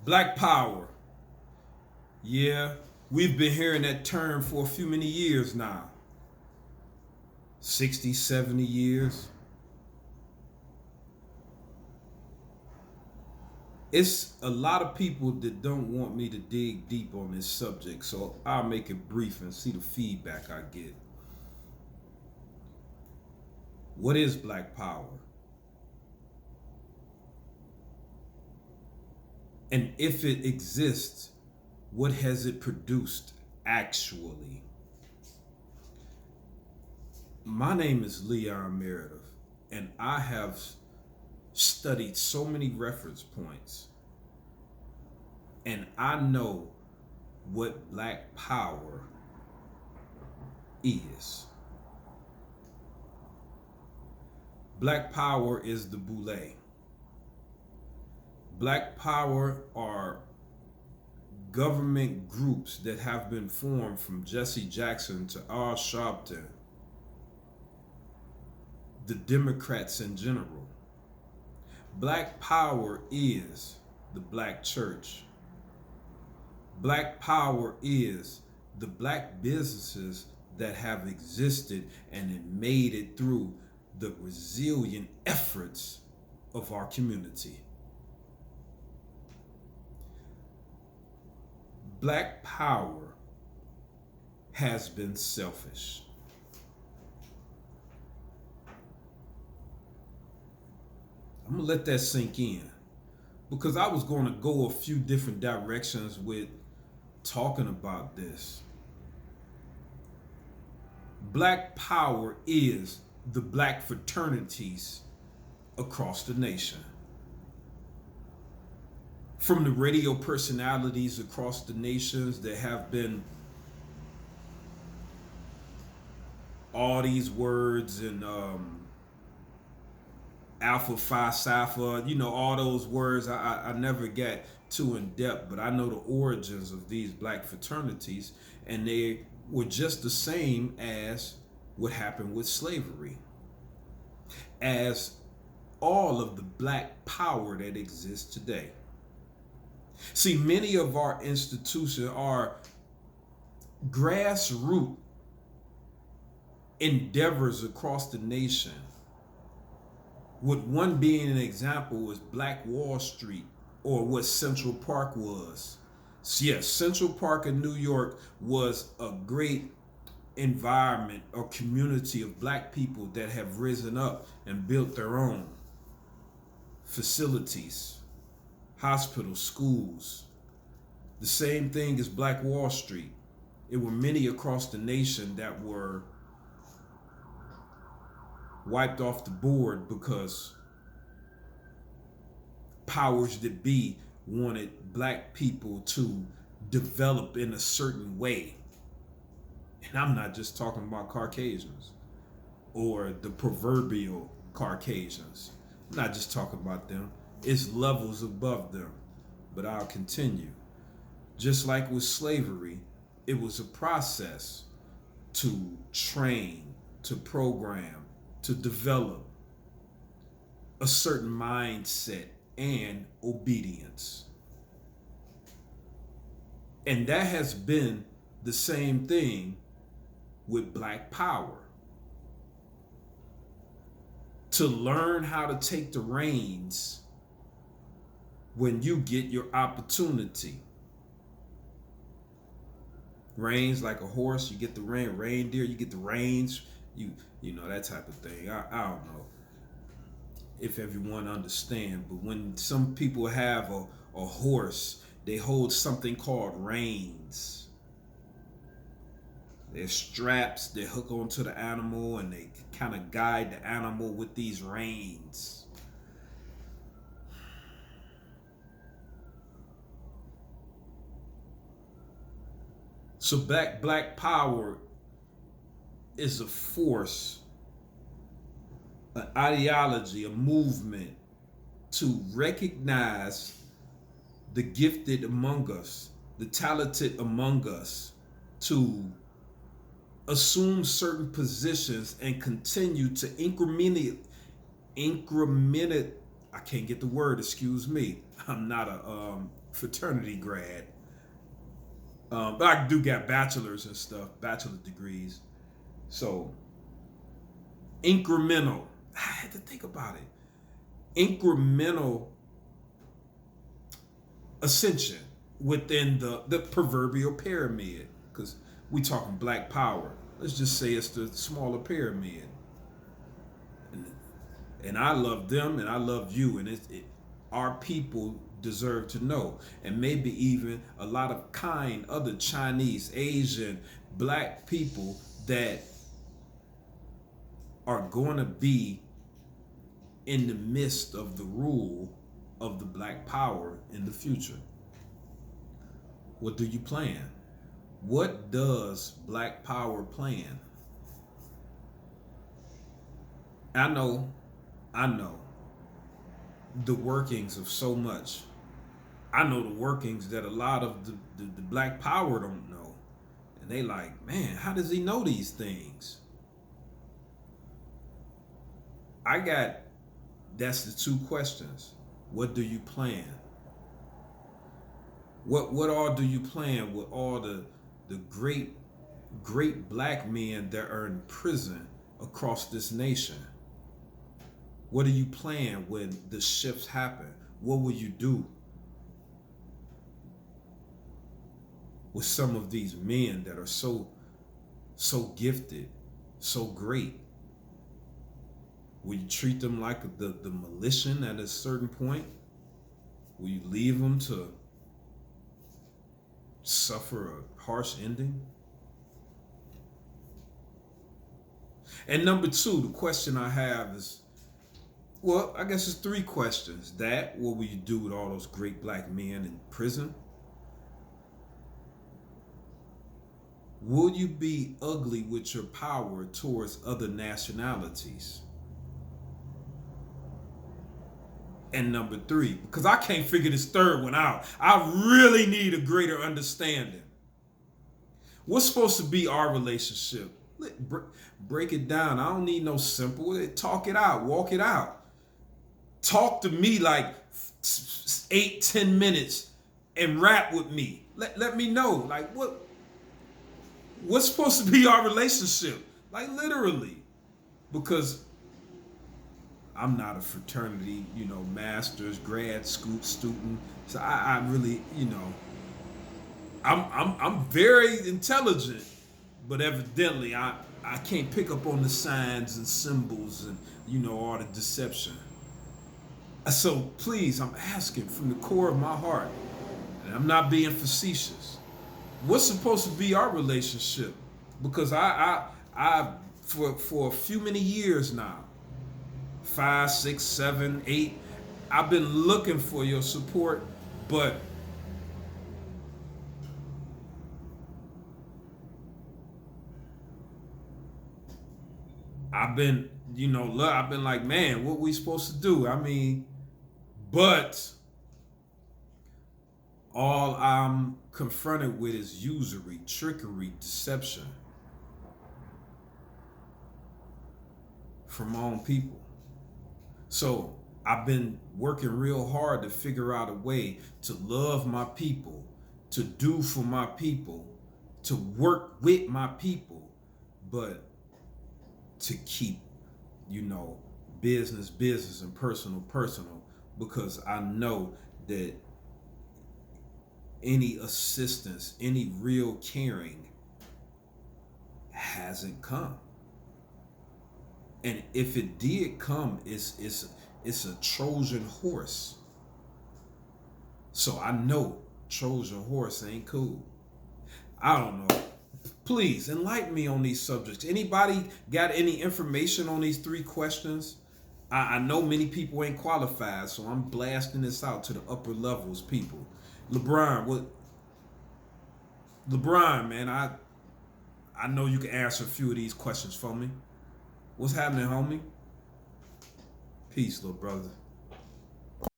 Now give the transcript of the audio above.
Black power. Yeah, we've been hearing that term for a few many years now. 60, 70 years. It's a lot of people that don't want me to dig deep on this subject, so I'll make it brief and see the feedback I get. What is black power? And if it exists, what has it produced actually? My name is Leon Meredith, and I have studied so many reference points, and I know what black power is. Black power is the boule. Black power are government groups that have been formed from Jesse Jackson to Al Sharpton, the Democrats in general. Black power is the black church. Black power is the black businesses that have existed and it made it through the resilient efforts of our community. Black power has been selfish. I'm gonna let that sink in because I was going to go a few different directions with talking about this. Black power is the black fraternities across the nation. From the radio personalities across the nations that have been all these words and Alpha Phi Sapphire, all those words I never get too in depth, but I know the origins of these black fraternities, and they were just the same as what happened with slavery, as all of the black power that exists today. See, many of our institutions are grassroots endeavors across the nation, with one being an example was Black Wall Street, or what Central Park was. So yes, Central Park in New York was a great environment or community of black people that have risen up and built their own facilities, hospitals, schools. The same thing as Black Wall Street. It were many across the nation that were wiped off the board because powers that be wanted black people to develop in a certain way. And I'm not just talking about Caucasians or the proverbial Caucasians. I'm not just talking about them. It's levels above them. But I'll continue. Just like with slavery, it was a process to train, to program, to develop a certain mindset and obedience. And that has been the same thing with black power. To learn how to take the reins when you get your opportunity. Reins like a horse, you get the rein. Reindeer, you get the reins. You know, that type of thing. I don't know if everyone understand, but when some people have a horse, they hold something called reins. They're straps that hook onto the animal, and they kind of guide the animal with these reins. So black power is a force, an ideology, a movement to recognize the gifted among us, the talented among us, to assume certain positions and continue to increment I can't get the word, excuse me. I'm not a fraternity grad, but I do got bachelor's and stuff, bachelor degrees. So incremental. I had to think about it. Incremental ascension within the proverbial pyramid, because we talking black power. Let's just say it's the smaller pyramid, and I love them and I love you, and our people deserve to know, and maybe even a lot of kind other Chinese, Asian, black people that are going to be in the midst of the rule of the black power in the future. What do you plan? What does black power plan? I know the workings of so much. I know the workings that a lot of the black power don't know. And they like, man, how does he know these things? That's the two questions. What do you plan? What all do you plan with all the great black men that are in prison across this nation? What do you plan when the shifts happen? What will you do with some of these men that are so gifted, so great? Will you treat them like the militia at a certain point? Will you leave them to suffer a harsh ending? And number two, the question I have is, well, I guess it's three questions. That, what will you do with all those great black men in prison? Will you be ugly with your power towards other nationalities? And number three, because I can't figure this third one out, I really need a greater understanding. What's supposed to be our relationship? Break it down. I don't need no simple. Talk it out. Walk it out. Talk to me like 8-10 minutes and rap with me. Let me know, like, what's supposed to be our relationship? Like, literally. Because I'm not a fraternity, master's, grad school student. So I really, I'm very intelligent, but evidently I can't pick up on the signs and symbols and all the deception. So please, I'm asking from the core of my heart, and I'm not being facetious. What's supposed to be our relationship? Because I for a few many years now, 5, 6, 7, 8, I've been looking for your support, but I've been like, man, what we supposed to do? I mean, but all I'm confronted with is usury, trickery, deception from my own people. So I've been working real hard to figure out a way to love my people, to do for my people, to work with my people, but to keep, business and personal, because I know that any assistance, any real caring hasn't come. And if it did come, it's a Trojan horse. So I know Trojan horse ain't cool. I don't know. Please enlighten me on these subjects. Anybody got any information on these three questions? I know many people ain't qualified, so I'm blasting this out to the upper levels people. LeBron, man, I know you can answer a few of these questions for me. What's happening, homie? Peace, little brother.